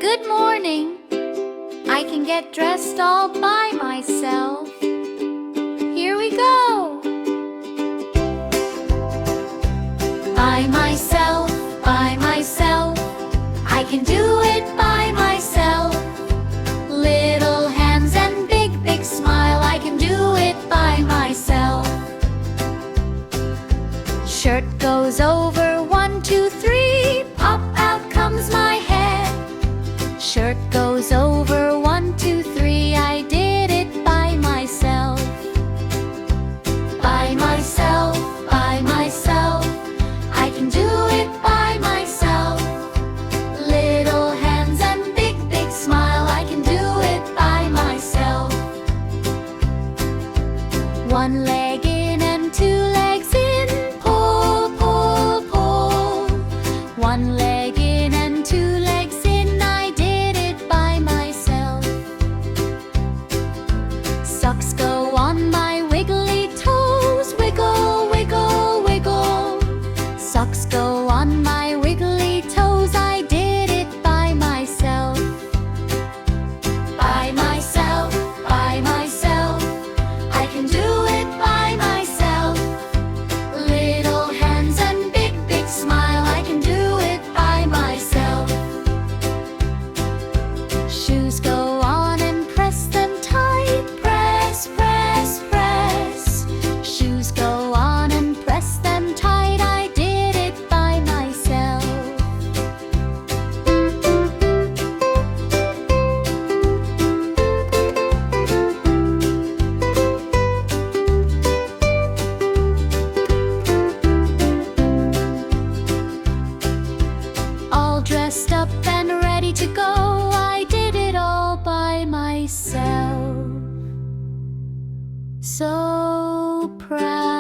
Good morning. I can get dressed all by myself. Here we go. By myself, by myself. I can do it by myself. Little hands and big, big smile. I can do it by myself. Shirt goes over 1, 2, 3. Pop out comes my head. Shirt goes over 1, 2, 3. I did it by myself. By myself, by myself. I can do it by myself. Little hands and big, big smile. I can do it by myself. One leg in and 2 legs in. Pull, pull, pull. One leg in and 2 legs in. I did it by myself. Socks go on my wiggly toes. Wiggle, wiggle, wiggle. Socks go on my wiggly toes. I did it by myself. By myself, by myself. I can do it by myself. Little hands and big, big smile. I can do it by myself. Shoes go on and press them tight. Press, press, press. Shoes go on and press them tight. I did it by myself. All dressed up and ready to go. I did it all by myself. So proud.